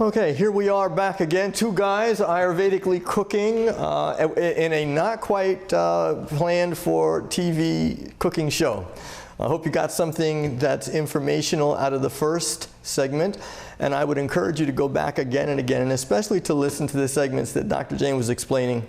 Okay, here we are back again, two guys Ayurvedically cooking in a not quite planned for TV cooking show. I hope you got something that's informational out of the first segment, and I would encourage you to go back again and again, and especially to listen to the segments that Dr. Jane was explaining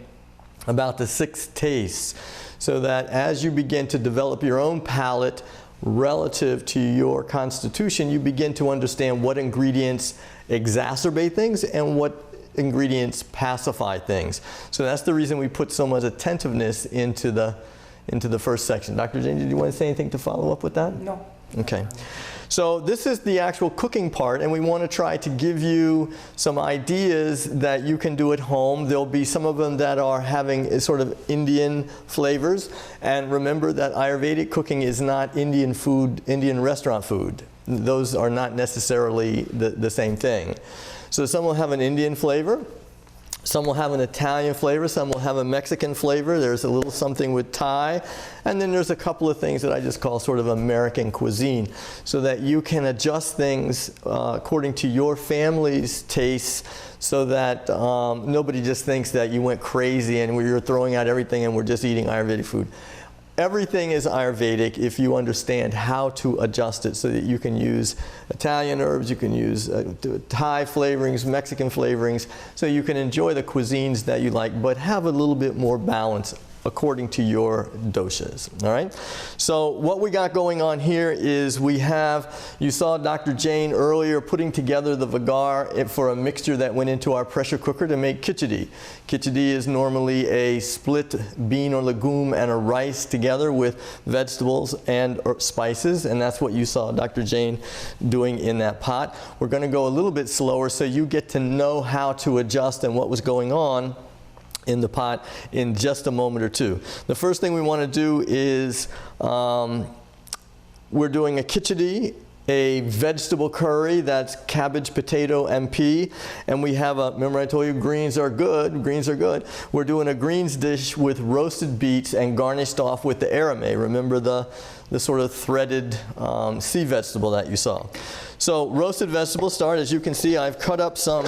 about the 6 tastes, so that as you begin to develop your own palate relative to your constitution, you begin to understand what ingredients exacerbate things and what ingredients pacify things. So that's the reason we put so much attentiveness into the first section. Dr. Jane, did you want to say anything to follow up with that? No. Okay. So this is the actual cooking part, and we want to try to give you some ideas that you can do at home. There'll be some of them that are having sort of Indian flavors, and remember that Ayurvedic cooking is not Indian food, Indian restaurant food. Those are not necessarily the same thing. So some will have an Indian flavor, some will have an Italian flavor, some will have a Mexican flavor, there's a little something with Thai, and then there's a couple of things that I just call sort of American cuisine, so that you can adjust things according to your family's tastes, so that nobody just thinks that you went crazy and you're throwing out everything and we're just eating Ayurvedic food. Everything is Ayurvedic if you understand how to adjust it, so that you can use Italian herbs, you can use Thai flavorings, Mexican flavorings, so you can enjoy the cuisines that you like, but have a little bit more balance according to your doshas, all right? So what we got going on here is we have, you saw Dr. Jane earlier putting together the vagar for a mixture that went into our pressure cooker to make khichdi. Khichdi is normally a split bean or legume and a rice together with vegetables and spices, and that's what you saw Dr. Jane doing in that pot. We're gonna go a little bit slower so you get to know how to adjust and what was going on in the pot in just a moment or two. The first thing we want to do is we're doing a khichdi, a vegetable curry, that's cabbage, potato, and pea, and we have a, remember I told you greens are good, We're doing a greens dish with roasted beets and garnished off with the arame. Remember the sort of threaded sea vegetable that you saw. So roasted vegetables start, as you can see, I've cut up some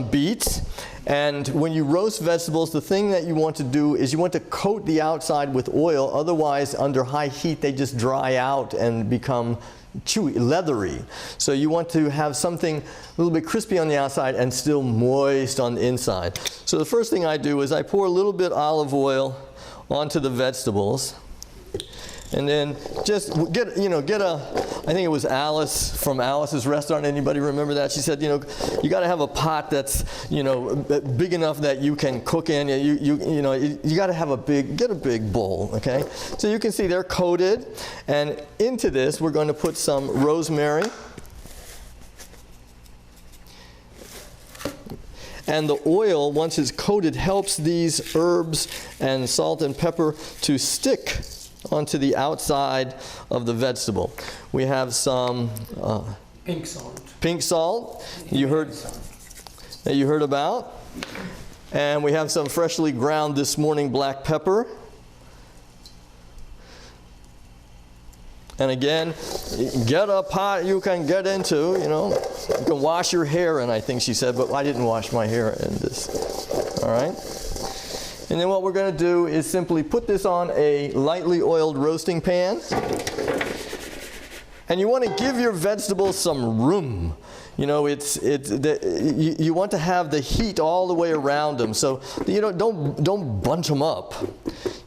beets, and when you roast vegetables, the thing that you want to do is you want to coat the outside with oil, otherwise under high heat they just dry out and become chewy, leathery. So you want to have something a little bit crispy on the outside and still moist on the inside. So the first thing I do is I pour a little bit olive oil onto the vegetables, and then just get a, I think it was Alice from Alice's Restaurant. Anybody remember that? She said, you got to have a pot that's, big enough that you can cook in. You got to have get a big bowl, okay? So you can see they're coated, and into this we're going to put some rosemary. And the oil, once it's coated, helps these herbs and salt and pepper to stick onto the outside of the vegetable. We have some pink salt. Pink salt you heard about, and we have some freshly ground this morning black pepper. And again, get a pot you can get into. You can wash your hair in, I think she said, but I didn't wash my hair in this. All right. And then what we're going to do is simply put this on a lightly oiled roasting pan. And you want to give your vegetables some room. You want to have the heat all the way around them. So don't bunch them up.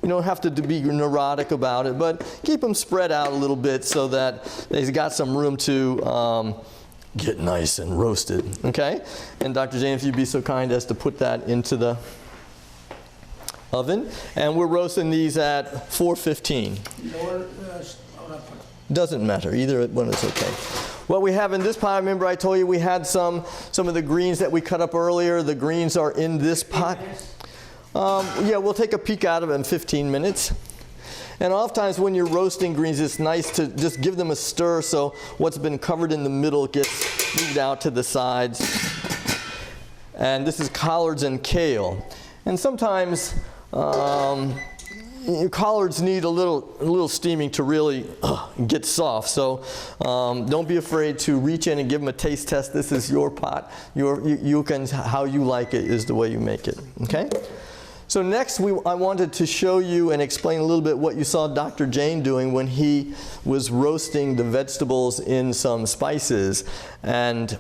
You don't have to be neurotic about it, but keep them spread out a little bit so that they've got some room to get nice and roasted. Okay? And Dr. Jane, if you'd be so kind as to put that into the oven, and we're roasting these at 415. Doesn't matter, either one is okay. What we have in this pot, remember I told you we had some of the greens that we cut up earlier. The greens are in this pot. Yeah, we'll take a peek out of it in 15 minutes. And oftentimes when you're roasting greens, it's nice to just give them a stir so what's been covered in the middle gets moved out to the sides. And this is collards and kale. And sometimes collards need a little steaming to really get soft. So don't be afraid to reach in and give them a taste test. This is your pot. You can, how you like it is the way you make it. Okay? So next, I wanted to show you and explain a little bit what you saw Dr. Jain doing when he was roasting the vegetables in some spices. And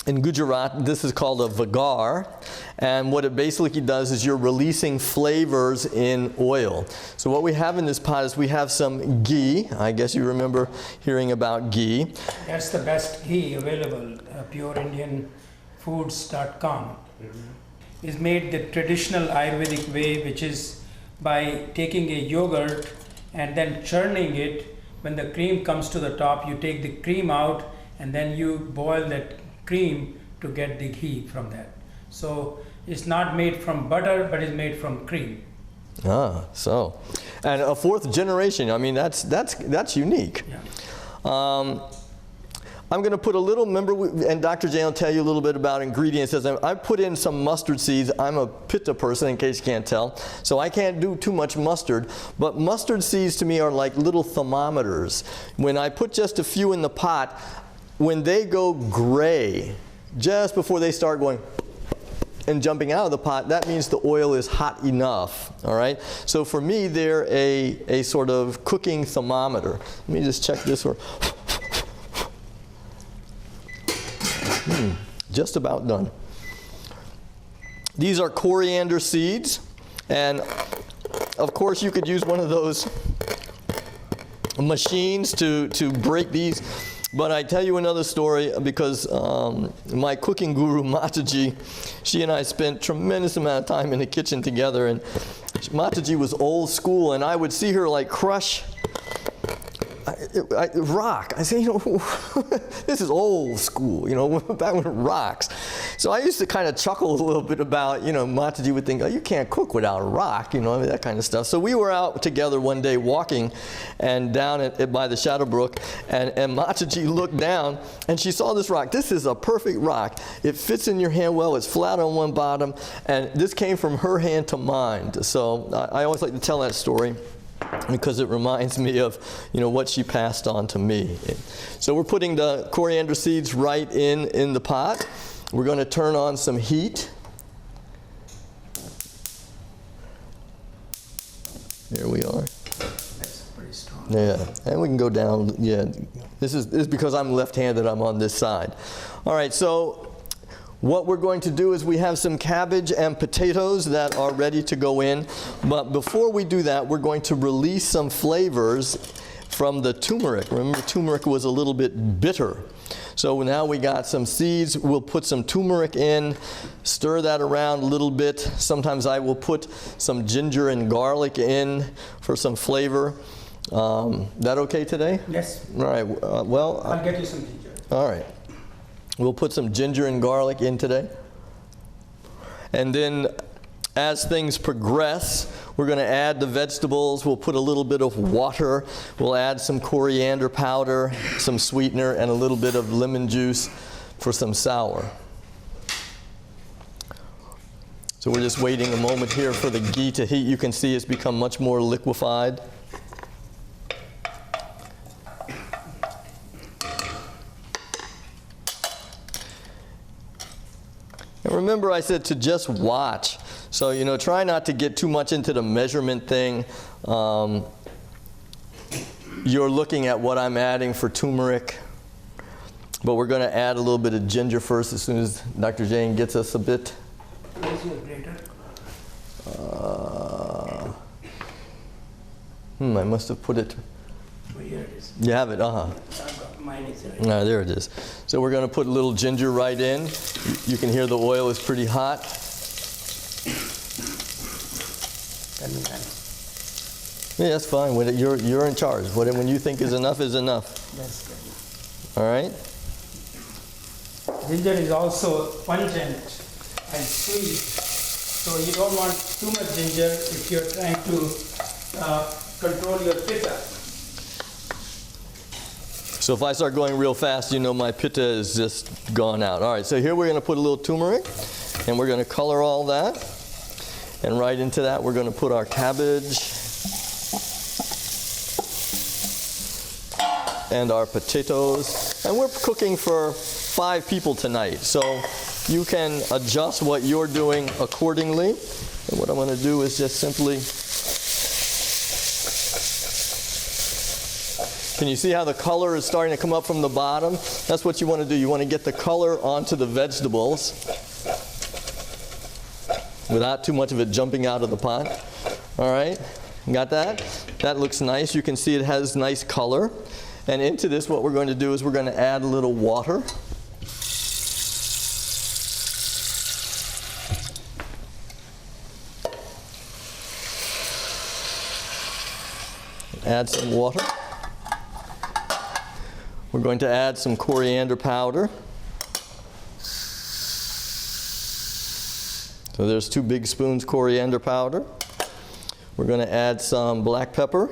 in Gujarat, this is called a vagar, and what it basically does is you're releasing flavors in oil. So what we have in this pot is we have some ghee. I guess you remember hearing about ghee. That's the best ghee available, pureindianfoods.com. Is made the traditional Ayurvedic way, which is by taking a yogurt and then churning it. When the cream comes to the top, you take the cream out and then you boil that cream to get the ghee from that. So it's not made from butter, but it's made from cream. Ah, so, and a fourth generation. I mean, that's unique. Yeah. I'm going to put a little, and Dr. Jain will tell you a little bit about ingredients. I put in some mustard seeds. I'm a pitta person, in case you can't tell, so I can't do too much mustard. But mustard seeds to me are like little thermometers. When I put just a few in the pot, when they go gray, just before they start going and jumping out of the pot, that means the oil is hot enough, all right? So for me, they're a sort of cooking thermometer. Let me just check this one. Just about done. These are coriander seeds, and of course you could use one of those machines to break these. But I tell you another story because my cooking guru Mataji, she and I spent tremendous amount of time in the kitchen together, and Mataji was old school, and I would see her like crush rock. I say, this is old school, back when it rocks. So I used to kind of chuckle a little bit about, Mataji would think, oh, you can't cook without a rock, that kind of stuff. So we were out together one day walking and down by the Shadow Brook, and Mataji looked down and she saw this rock. This is a perfect rock. It fits in your hand well. It's flat on one bottom, and this came from her hand to mine. So I always like to tell that story, because it reminds me of what she passed on to me. So we're putting the coriander seeds right in the pot. We're going to turn on some heat. Here we are. That's pretty strong. Yeah, and we can go down. Yeah, this is because I'm left-handed. I'm on this side. All right, so what we're going to do is we have some cabbage and potatoes that are ready to go in. But before we do that, we're going to release some flavors from the turmeric. Remember, turmeric was a little bit bitter. So now we got some seeds. We'll put some turmeric in, stir that around a little bit. Sometimes I will put some ginger and garlic in for some flavor. That okay today? Yes. All right. Well, I'll get you some ginger. All right. We'll put some ginger and garlic in today. And then as things progress, we're going to add the vegetables. We'll put a little bit of water. We'll add some coriander powder, some sweetener, and a little bit of lemon juice for some sour. So we're just waiting a moment here for the ghee to heat. You can see it's become much more liquefied. And remember, I said to just watch. So, try not to get too much into the measurement thing. You're looking at what I'm adding for turmeric. But we're going to add a little bit of ginger first as soon as Dr. Jain gets us a bit. Where's your grater? I must have put it. Oh, here it is. You have it, Mine is right. There it is. So we're going to put a little ginger right in. You can hear the oil is pretty hot. Yeah, that's fine. You're in charge. When you think is enough, is enough. That's good. All right? Ginger is also pungent and sweet, so you don't want too much ginger if you're trying to control your pitta. So if I start going real fast, my pitta is just gone out. All right, so here we're going to put a little turmeric, and we're going to color all that. And right into that, we're going to put our cabbage. and our potatoes. And we're cooking for 5 people tonight, so you can adjust what you're doing accordingly. And what I'm going to do is just simply, can you see how the color is starting to come up from the bottom? That's what you want to do. You want to get the color onto the vegetables without too much of it jumping out of the pot. All right, got that? That looks nice. You can see it has nice color. And into this, what we're going to do is we're going to add a little water. Add some water. We're going to add some coriander powder. So there's 2 big spoons coriander powder. We're going to add some black pepper,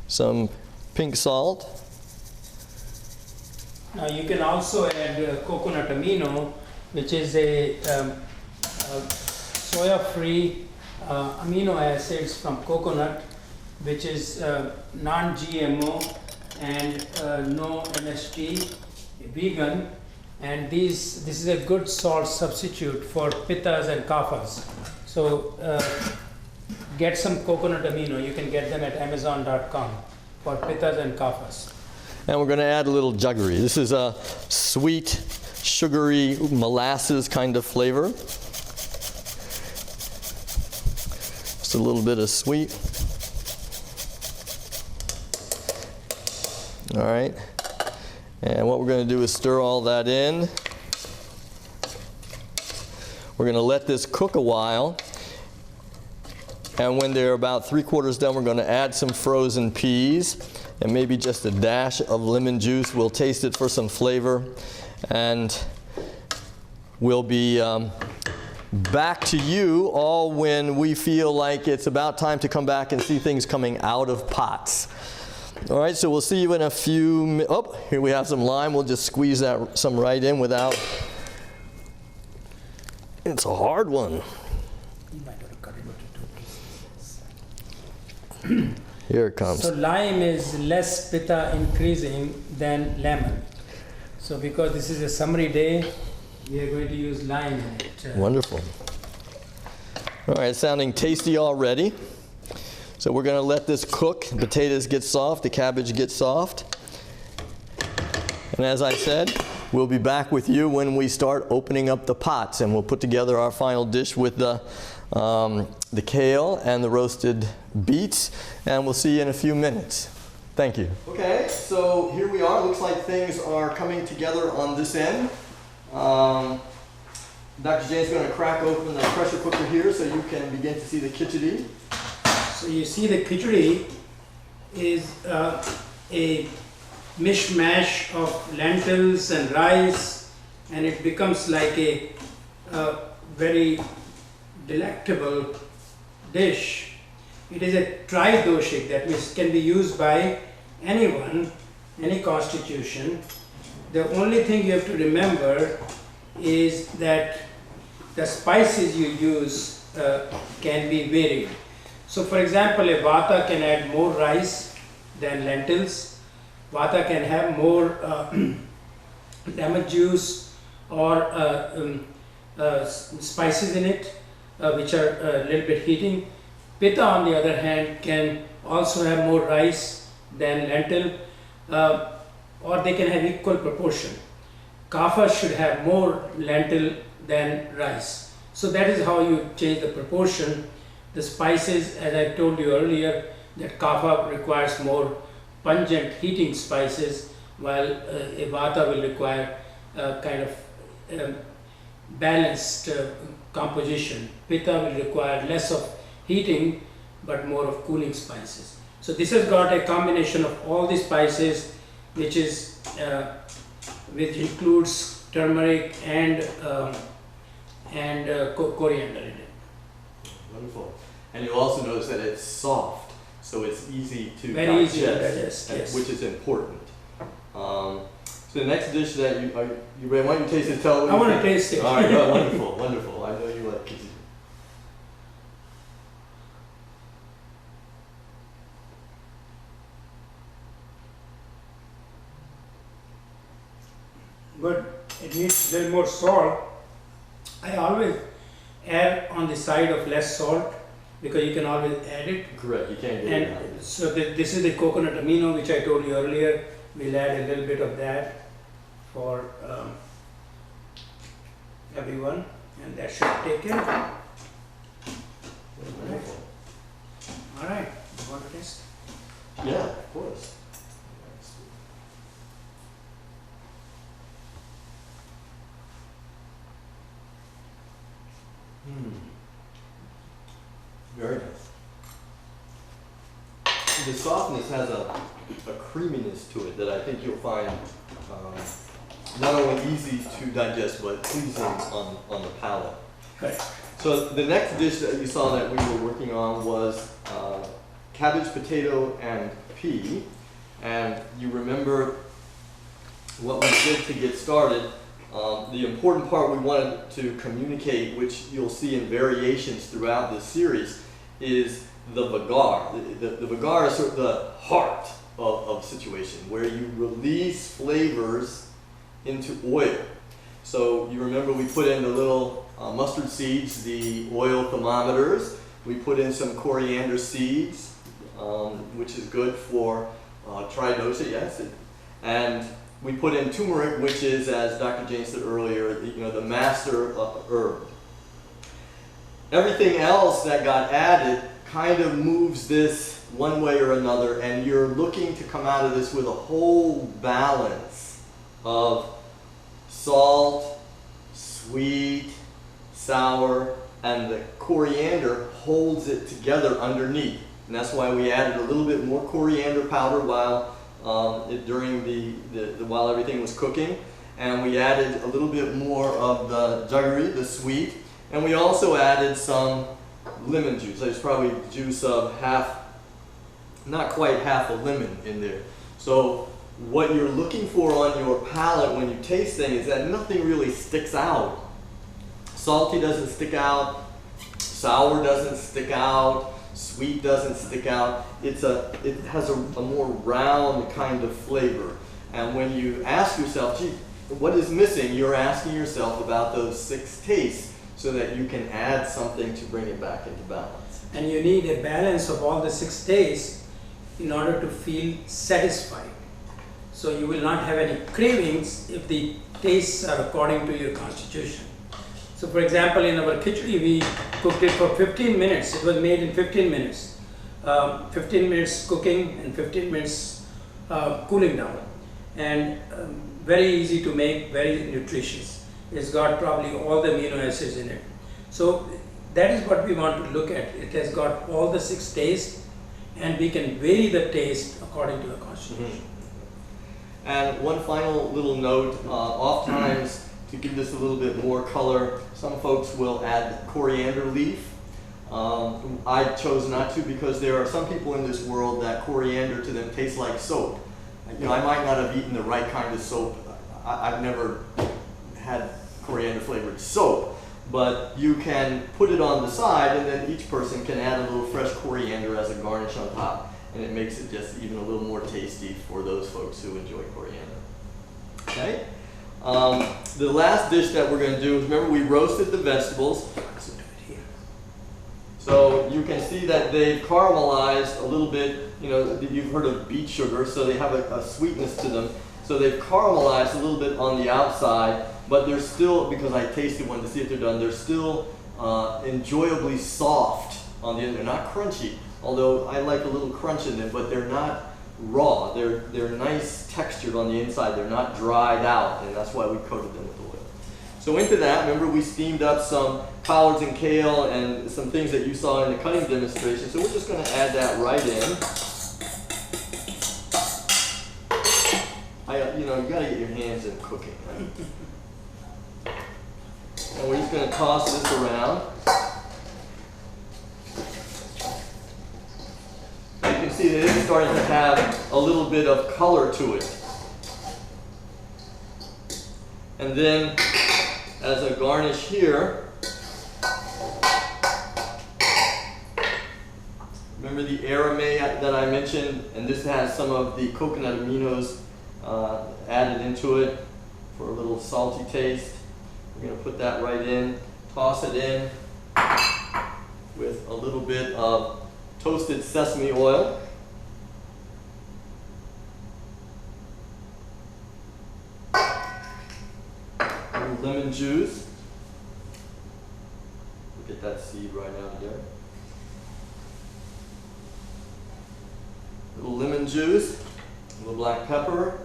some pink salt. Now you can also add coconut amino, which is a soya-free amino acids from coconut, which is non-GMO and no MSG, vegan, and this is a good salt substitute for pittas and kaphas. So get some coconut amino. You can get them at Amazon.com for pittas and kaphas. And we're going to add a little jaggery. This is a sweet, sugary molasses kind of flavor. Just a little bit of sweet. All right. And what we're going to do is stir all that in. We're going to let this cook a while. And when they're about 3/4 done, we're going to add some frozen peas and maybe just a dash of lemon juice. We'll taste it for some flavor. And we'll be back to you all when we feel like it's about time to come back and see things coming out of pots. All right, so we'll see you in a few minutes. Oh, here we have some lime. We'll just squeeze that some right in without. It's a hard one. Here it comes. So lime is less pitta increasing than lemon. So because this is a summery day, we are going to use lime in it. Wonderful. All right, sounding tasty already. So we're going to let this cook. The potatoes get soft, the cabbage gets soft. And as I said, we'll be back with you when we start opening up the pots, and we'll put together our final dish with the kale and the roasted beets, and we'll see you in a few minutes. Thank you. Okay, so here we are. Looks like things are coming together on this end. Dr. Jane's going to crack open the pressure cooker here so you can begin to see the khichdi. So you see the khichdi is a mishmash of lentils and rice, and it becomes like a very delectable dish. It is a tri-doshik, that means can be used by anyone, any constitution. The only thing you have to remember is that the spices you use can be varied. So for example, a vata can add more rice than lentils. Vata can have more lemon juice or spices in it, which are a little bit heating. Pitta, on the other hand, can also have more rice than lentil, or they can have equal proportion. Kapha should have more lentil than rice. So that is how you change the proportion. The spices, as I told you earlier, that kapha requires more pungent heating spices, while a vata will require kind of balanced composition. Pitta will require less of heating but more of cooling spices. So this has got a combination of all the spices, which includes turmeric and coriander in it. Wonderful. And you'll also notice that it's soft, so it's easy to Very easy to digest, yes. which is important. So the next dish that you ready? Why don't you taste it? Tell what I you want to think. taste it. All right, oh, wonderful, wonderful. I know you like khichdi. good. It needs a little more salt. I always err on the side of less salt because you can always add it. Correct, you can't get it out. And so this is the coconut amino which I told you earlier. We'll add a little bit of that for everyone, and that should take it. Wonderful. All right, you want to taste? Yeah, of course. Very nice. The softness has a creaminess to it that I think you'll find not only easy to digest but pleasing on the palate. Correct. So the next dish that you saw that we were working on was cabbage, potato, and pea. And you remember what we did to get started. The important part we wanted to communicate, which you'll see in variations throughout this series, is the vagar. The vagar is sort of the heart of situation, where you release flavors into oil. So you remember we put in the little mustard seeds, the oil thermometers. We put in some coriander seeds, which is good for tridosha, yes. And we put in turmeric, which is, as Dr. Jain said earlier, the master herb. Everything else that got added kind of moves this one way or another, and you're looking to come out of this with a whole balance of salt, sweet, sour, and the coriander holds it together underneath. And that's why we added a little bit more coriander powder while while everything was cooking, and we added a little bit more of the jaggery, the sweet, and we also added some lemon juice. There's probably juice of not quite half a lemon in there. So what you're looking for on your palate when you taste things is that nothing really sticks out. Salty doesn't stick out, sour doesn't stick out, sweet doesn't stick out. It has a more round kind of flavor. And when you ask yourself, gee, what is missing? You're asking yourself about those 6 tastes so that you can add something to bring it back into balance. And you need a balance of all the 6 tastes in order to feel satisfied. So you will not have any cravings if the tastes are according to your constitution. So for example, in our khichdi, we cooked it for 15 minutes. It was made in 15 minutes. 15 minutes cooking and 15 minutes cooling down. And very easy to make, very nutritious. It's got probably all the amino acids in it. So that is what we want to look at. It has got all the 6 tastes, and we can vary the taste according to the constitution. Mm-hmm. And one final little note, oftentimes to give this a little bit more color, some folks will add coriander leaf. I chose not to because there are some people in this world that coriander to them tastes like soap. I might not have eaten the right kind of soap. I've never had coriander flavored soap, but you can put it on the side, and then each person can add a little fresh coriander as a garnish on top, and it makes it just even a little more tasty for those folks who enjoy coriander. Okay. The last dish that we're going to do is, remember, we roasted the vegetables. So you can see that they've caramelized a little bit. You've heard of beet sugar, so they have a sweetness to them. So they've caramelized a little bit on the outside, but they're still, because I tasted one to see if they're done, they're still enjoyably soft on the end. They're not crunchy, although I like a little crunch in them, but they're not raw. They're nice textured on the inside. They're not dried out, and that's why we coated them with oil. So into that, remember, we steamed up some collards and kale and some things that you saw in the cutting demonstration. So we're just going to add that right in. You got to get your hands in cooking, right? And we're just going to toss this around. You can see that it's starting to have a little bit of color to it. And then, as a garnish here, remember the aramay that I mentioned? And this has some of the coconut aminos added into it. for a little salty taste. We're going to put that right in, toss it in with a little bit of toasted sesame oil. A little lemon juice. Look at that seed right out there. A little lemon juice, a little black pepper,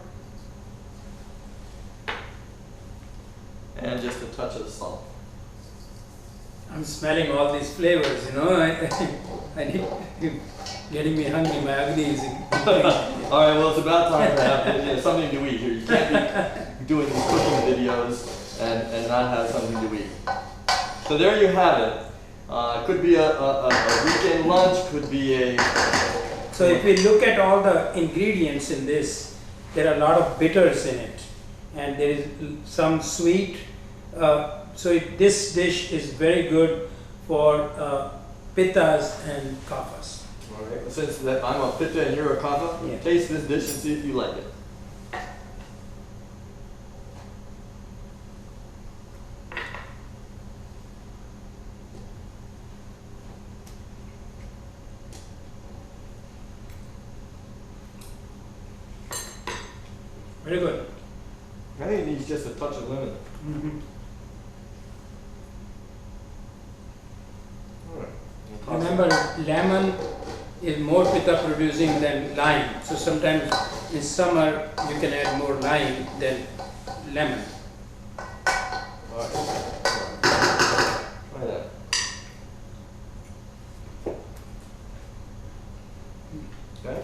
and just a touch of salt. I'm smelling all these flavors, you know. I need getting me hungry. My Agni is. All right, well, it's about time to have something to eat here. You can't be doing these cooking videos and not have something to eat. So there you have it. Could be a weekend lunch, could be a... So if we look at all the ingredients in this, there are a lot of bitters in it, and there is some sweet. This dish is very good for pittas and kaphas. All right. Since that I'm a pitta and you're a kapha, Yeah. taste this dish and see if you like it. Very good. I think it needs just a touch of lemon. All right. We'll toss it. Remember, lemon is more pitta producing than lime. So sometimes in summer you can add more lime than lemon. All right. Try that. Okay.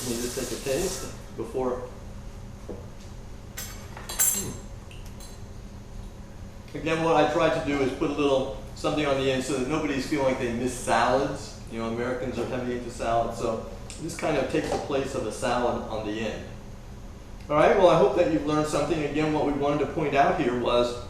Let me just take a taste before. Again, what I try to do is put a little something on the end so that nobody's feeling like they miss salads. You know, Americans are heavy into salad, so this kind of takes the place of a salad on the end. All right, well, I hope that you've learned something. Again, what we wanted to point out here was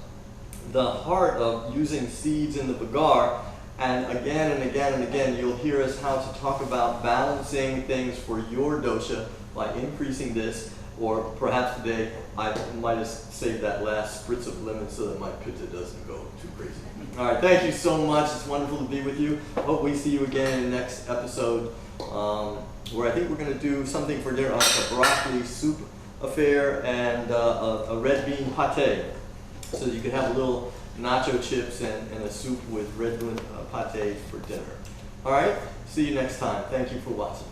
the heart of using seeds in the bagar. And again and again and again, you'll hear us how to talk about balancing things for your dosha by increasing this, or perhaps today I might have saved that last spritz of lemon so that my pitta doesn't go too crazy. All right, thank you so much. It's wonderful to be with you. Hope we see you again in the next episode, where I think we're going to do something for dinner, like a broccoli soup affair and a red bean pate, so that you can have a little nacho chips and a soup with red bean pate for dinner. All right, see you next time. Thank you for watching.